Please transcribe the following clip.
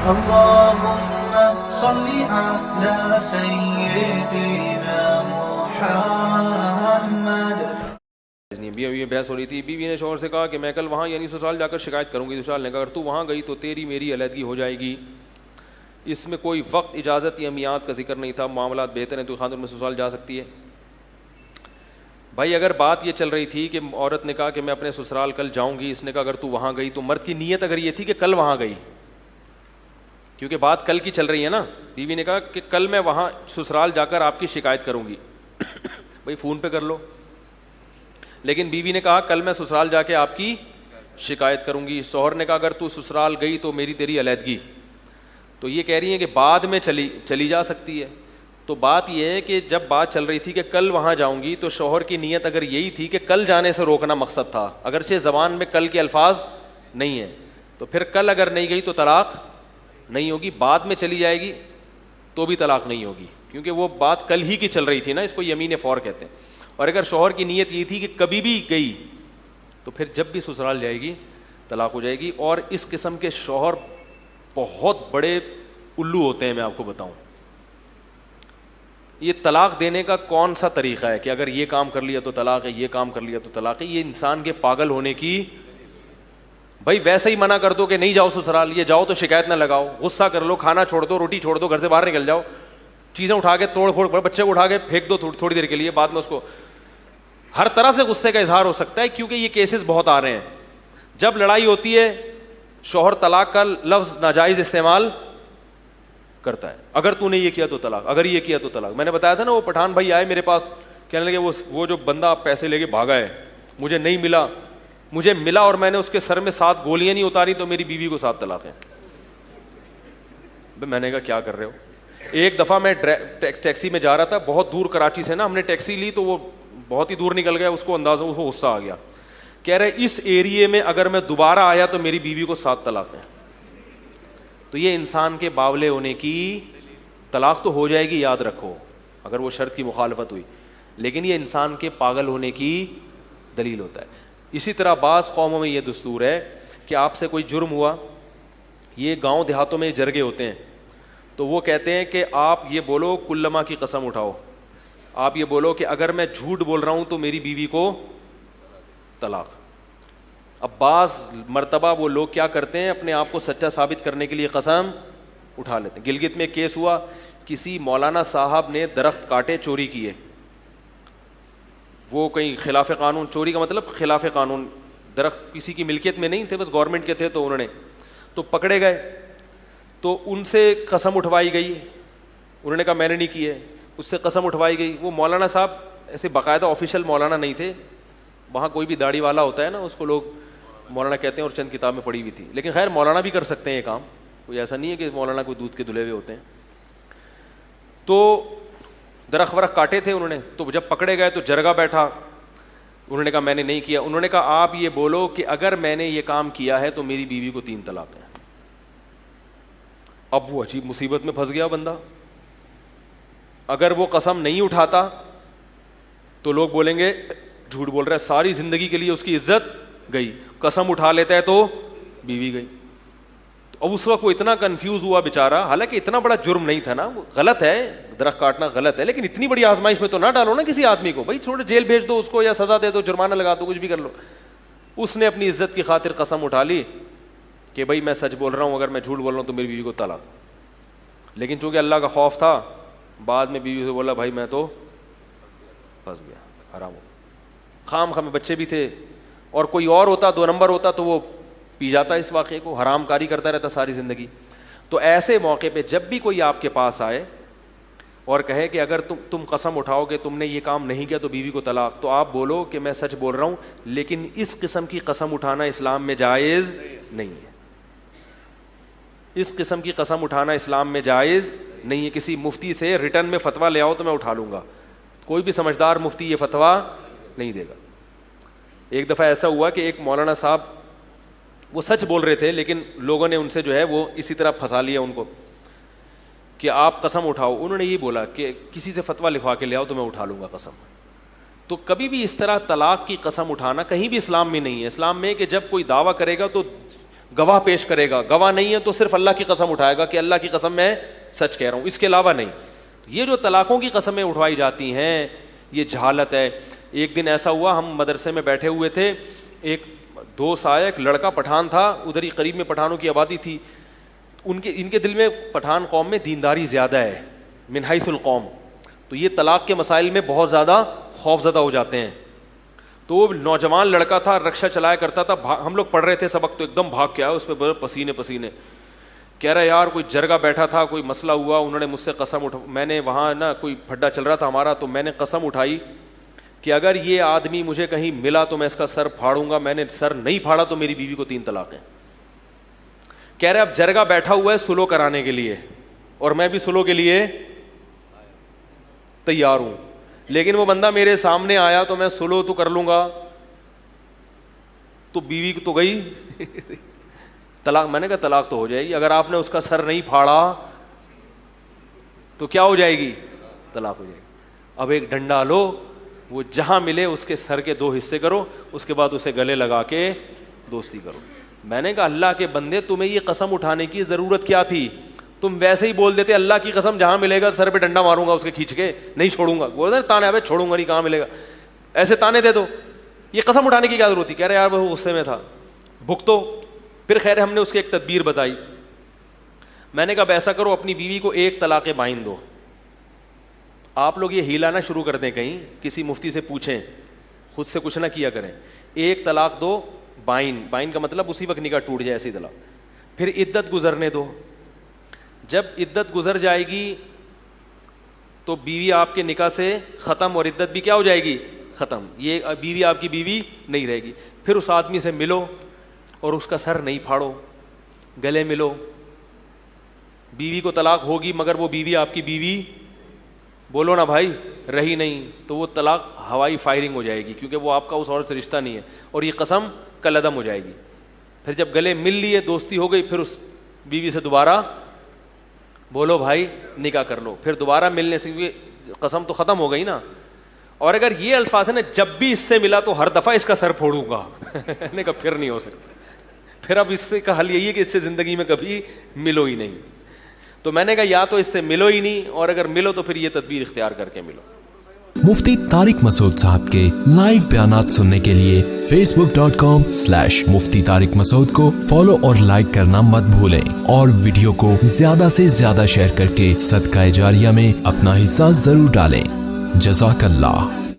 اللهم صل على سيدنا محمد. بیوی میں بحث ہو رہی تھی. بیوی نے شوہر سے کہا کہ میں کل وہاں یعنی سسرال جا کر شکایت کروں گی. سسرال نے کہا اگر تو وہاں گئی تو تیری میری علیحدگی ہو جائے گی. اس میں کوئی وقت, اجازت یا میعاد کا ذکر نہیں تھا. معاملات بہتر ہیں تو خاندان میں سسرال جا سکتی ہے. بھائی اگر بات یہ چل رہی تھی کہ عورت نے کہا کہ میں اپنے سسرال کل جاؤں گی, اس نے کہا اگر تو وہاں گئی, تو مرد کی نیت اگر یہ تھی کہ کل وہاں گئی, کیونکہ بات کل کی چل رہی ہے نا. بیوی نے کہا کہ کل میں وہاں سسرال جا کر آپ کی شکایت کروں گی. بھائی فون پہ کر لو. لیکن بیوی نے کہا کل میں سسرال جا کے آپ کی شکایت کروں گی. شوہر نے کہا اگر تو سسرال گئی تو میری تیری علیحدگی. تو یہ کہہ رہی ہیں کہ بعد میں چلی جا سکتی ہے. تو بات یہ ہے کہ جب بات چل رہی تھی کہ کل وہاں جاؤں گی, تو شوہر کی نیت اگر یہی تھی کہ کل جانے سے روکنا مقصد تھا, اگرچہ زبان میں کل کے الفاظ نہیں ہیں, تو پھر کل اگر نہیں گئی تو طلاق نہیں ہوگی. بعد میں چلی جائے گی تو بھی طلاق نہیں ہوگی, کیونکہ وہ بات کل ہی کی چل رہی تھی نا. اس کو یمین فور کہتے ہیں. اور اگر شوہر کی نیت یہ تھی کہ کبھی بھی گئی, تو پھر جب بھی سسرال جائے گی طلاق ہو جائے گی. اور اس قسم کے شوہر بہت بڑے الو ہوتے ہیں. میں آپ کو بتاؤں, یہ طلاق دینے کا کون سا طریقہ ہے کہ اگر یہ کام کر لیا تو طلاق ہے, یہ کام کر لیا تو طلاق ہے. یہ انسان کے پاگل ہونے کی. بھائی ویسے ہی منع کر دو کہ نہیں جاؤ سسرال, یہ جاؤ تو شکایت نہ لگاؤ, غصہ کر لو, کھانا چھوڑ دو, روٹی چھوڑ دو, گھر سے باہر نکل جاؤ, چیزیں اٹھا کے توڑ پھوڑ, بچے کو اٹھا کے پھینک دو تھوڑی دیر کے لیے, بعد میں اس کو ہر طرح سے غصے کا اظہار ہو سکتا ہے. کیونکہ یہ کیسز بہت آ رہے ہیں. جب لڑائی ہوتی ہے شوہر طلاق کا لفظ ناجائز استعمال کرتا ہے. اگر تو نے یہ کیا تو طلاق, اگر یہ کیا تو طلاق. میں نے بتایا تھا نا وہ پٹھان بھائی آئے میرے پاس, کہنے لگے وہ جو بندہ پیسے لے کے بھاگا ہے مجھے نہیں ملا, مجھے ملا اور میں نے اس کے سر میں 7 گولیاں نہیں اتاری تو میری بیوی کو 7 طلاق ہیں. میں نے کہا کیا کر رہے ہو. ایک دفعہ میں ٹیکسی میں جا رہا تھا, بہت دور کراچی سے نا, ہم نے ٹیکسی لی تو وہ بہت ہی دور نکل گیا, اس کو اندازہ, اس کو غصہ آ گیا. کہہ رہے اس ایریے میں اگر میں دوبارہ آیا تو میری بیوی کو 7 طلاق ہیں. تو یہ انسان کے باولے ہونے کی, طلاق تو ہو جائے گی یاد رکھو اگر وہ شرط کی مخالفت ہوئی, لیکن یہ انسان کے پاگل ہونے کی دلیل ہوتا ہے. اسی طرح بعض قوموں میں یہ دستور ہے کہ آپ سے کوئی جرم ہوا, یہ گاؤں دیہاتوں میں جرگے ہوتے ہیں, تو وہ کہتے ہیں کہ آپ یہ بولو کلما کی قسم اٹھاؤ, آپ یہ بولو کہ اگر میں جھوٹ بول رہا ہوں تو میری بیوی کو طلاق. اب بعض مرتبہ وہ لوگ کیا کرتے ہیں, اپنے آپ کو سچا ثابت کرنے کے لیے قسم اٹھا لیتے ہیں. گلگت میں کیس ہوا, کسی مولانا صاحب نے درخت کاٹے, چوری کیے, وہ کہیں خلاف قانون, چوری کا مطلب خلاف قانون, درخت کسی کی ملکیت میں نہیں تھے, بس گورنمنٹ کے تھے, تو انہوں نے تو پکڑے گئے, تو ان سے قسم اٹھوائی گئی. انہوں نے کہا میں نے نہیں کی ہے, اس سے قسم اٹھوائی گئی. وہ مولانا صاحب ایسے باقاعدہ آفیشیل مولانا نہیں تھے, وہاں کوئی بھی داڑھی والا ہوتا ہے نا اس کو لوگ مولانا کہتے ہیں, اور چند کتاب میں پڑھی ہوئی تھی. لیکن خیر مولانا بھی کر سکتے ہیں یہ کام, کوئی ایسا نہیں ہے کہ مولانا کوئی دودھ کے دھلے ہوئے ہوتے ہیں. تو درخت ورخت کاٹے تھے انہوں نے, تو جب پکڑے گئے تو جرگا بیٹھا, انہوں نے کہا میں نے نہیں کیا. انہوں نے کہا آپ یہ بولو کہ اگر میں نے یہ کام کیا ہے تو میری بیوی کو 3 طلاق ہیں. اب وہ عجیب مصیبت میں پھنس گیا بندہ. اگر وہ قسم نہیں اٹھاتا تو لوگ بولیں گے جھوٹ بول رہا ہے, ساری زندگی کے لیے اس کی عزت گئی. قسم اٹھا لیتا ہے تو بیوی گئی. اب اس وقت وہ اتنا کنفیوز ہوا بیچارہ, حالانکہ اتنا بڑا جرم نہیں تھا نا, وہ غلط ہے, درخت کاٹنا غلط ہے, لیکن اتنی بڑی آزمائش میں تو نہ ڈالو نا کسی آدمی کو. بھائی چھوڑو, جیل بھیج دو اس کو, یا سزا دے دو, جرمانہ لگا دو, کچھ بھی کر لو. اس نے اپنی عزت کی خاطر قسم اٹھا لی کہ بھائی میں سچ بول رہا ہوں, اگر میں جھوٹ بول رہا ہوں تو میری بیوی کو طلاق. لیکن چونکہ اللہ کا خوف تھا, بعد میں بیوی سے بولا بھائی میں تو پھنس گیا, حرام ہو. خام خام بچے بھی تھے, اور کوئی اور ہوتا 2 نمبر ہوتا تو وہ پی جاتا اس واقعے کو, حرام کاری کرتا رہتا ساری زندگی. تو ایسے موقع پہ جب بھی کوئی آپ کے پاس آئے اور کہے کہ اگر تم قسم اٹھاؤ کہ تم نے یہ کام نہیں کیا تو بیوی کو طلاق, تو آپ بولو کہ میں سچ بول رہا ہوں, لیکن اس قسم کی قسم اٹھانا اسلام میں جائز نہیں ہے. اس قسم کی قسم اٹھانا اسلام میں جائز نہیں ہے. کسی مفتی سے ریٹرن میں فتویٰ لے آؤ تو میں اٹھا لوں گا, کوئی بھی سمجھدار مفتی یہ فتویٰ نہیں دے گا. ایک دفعہ ایسا ہوا کہ ایک مولانا صاحب وہ سچ بول رہے تھے, لیکن لوگوں نے ان سے جو ہے وہ اسی طرح پھنسا لیا ان کو کہ آپ قسم اٹھاؤ. انہوں نے یہ بولا کہ کسی سے فتویٰ لکھوا کے لے آؤ تو میں اٹھا لوں گا قسم. تو کبھی بھی اس طرح طلاق کی قسم اٹھانا کہیں بھی اسلام میں نہیں ہے. اسلام میں کہ جب کوئی دعویٰ کرے گا تو گواہ پیش کرے گا, گواہ نہیں ہے تو صرف اللہ کی قسم اٹھائے گا کہ اللہ کی قسم میں سچ کہہ رہا ہوں, اس کے علاوہ نہیں. یہ جو طلاقوں کی قسمیں اٹھوائی جاتی ہیں یہ جہالت ہے. ایک دن ایسا ہوا, ہم مدرسے میں بیٹھے ہوئے تھے, ایک دوست آیا, ایک لڑکا پٹھان تھا, ادھر ہی قریب میں پٹھانوں کی آبادی تھی. ان کے دل میں پٹھان قوم میں دینداری زیادہ ہے من حیث القوم, تو یہ طلاق کے مسائل میں بہت زیادہ خوف زدہ ہو جاتے ہیں. تو وہ نوجوان لڑکا تھا, رکشہ چلایا کرتا تھا, ہم لوگ پڑھ رہے تھے سبق, تو ایک دم بھاگ کے آیا, اس پہ پسینے پسینے, کہہ رہا یار کوئی جرگہ بیٹھا تھا, کوئی مسئلہ ہوا, انہوں نے مجھ سے قسم میں نے وہاں نا کوئی پھڈا چل رہا تھا ہمارا, تو میں نے قسم اٹھائی کہ اگر یہ آدمی مجھے کہیں ملا تو میں اس کا سر پھاڑوں گا, میں نے سر نہیں پھاڑا تو میری بیوی کو 3 طلاقیں. کہہ رہے اب جرگہ بیٹھا ہوا ہے سلو کرانے کے لیے, اور میں بھی سلو کے لیے تیار ہوں, لیکن وہ بندہ میرے سامنے آیا تو میں سلو تو کر لوں گا, تو بیوی تو گئی طلاق. میں نے کہا طلاق تو ہو جائے گی, اگر آپ نے اس کا سر نہیں پھاڑا تو کیا ہو جائے گی, طلاق ہو جائے گی. اب ایک ڈنڈا لو, وہ جہاں ملے اس کے سر کے 2 حصے کرو, اس کے بعد اسے گلے لگا کے دوستی کرو. میں نے کہا اللہ کے بندے تمہیں یہ قسم اٹھانے کی ضرورت کیا تھی, تم ویسے ہی بول دیتے اللہ کی قسم جہاں ملے گا سر پہ ڈنڈا ماروں گا اس کے کھینچ کے, نہیں چھوڑوں گا. بولتے تانے ابے چھوڑوں گا نہیں, کہاں ملے گا, ایسے تانے دے دو, یہ قسم اٹھانے کی کیا ضرورت تھی. کہہ رہے یار وہ غصے میں تھا, بھگتو. پھر خیر ہم نے اس کی ایک تدبیر بتائی. میں نے کہا ایسا کرو اپنی بیوی کو 1 طلاق بائن دو. آپ لوگ یہ ہیلا نہ شروع کر دیں, کہیں کسی مفتی سے پوچھیں, خود سے کچھ نہ کیا کریں. 1 طلاق دو بائن, بائن کا مطلب اسی وقت نکاح ٹوٹ جائے, ایسی طلاق. پھر عدت گزرنے دو, جب عدت گزر جائے گی تو بیوی آپ کے نکاح سے ختم اور عدت بھی کیا ہو جائے گی, ختم. یہ بیوی آپ کی بیوی نہیں رہے گی. پھر اس آدمی سے ملو اور اس کا سر نہیں پھاڑو, گلے ملو. بیوی کو طلاق ہوگی مگر وہ بیوی آپ کی بیوی, بولو نا بھائی, رہی نہیں, تو وہ طلاق ہوائی فائرنگ ہو جائے گی, کیونکہ وہ آپ کا اس عورت سے رشتہ نہیں ہے, اور یہ قسم کل عدم ہو جائے گی. پھر جب گلے مل لیے, دوستی ہو گئی, پھر اس بیوی سے دوبارہ بولو بھائی نکاح کر لو. پھر دوبارہ ملنے سے, کیونکہ قسم تو ختم ہو گئی نا. اور اگر یہ الفاظ ہے نا جب بھی اس سے ملا تو ہر دفعہ اس کا سر پھوڑوں گا, نے کہا پھر نہیں ہو سکتا. پھر اب اس سے کا حل یہی ہے کہ اس سے زندگی میں کبھی ملو ہی نہیں. تو میں نے کہا یا تو اس سے ملو ہی نہیں, اور اگر ملو تو پھر یہ تدبیر اختیار کر کے ملو. مفتی طارق مسعود صاحب کے لائیو بیانات سننے کے لیے facebook.com/مفتی طارق مسعود کو فالو اور لائک کرنا مت بھولیں, اور ویڈیو کو زیادہ سے زیادہ شیئر کر کے صدقہ جاریہ میں اپنا حصہ ضرور ڈالیں. جزاک اللہ.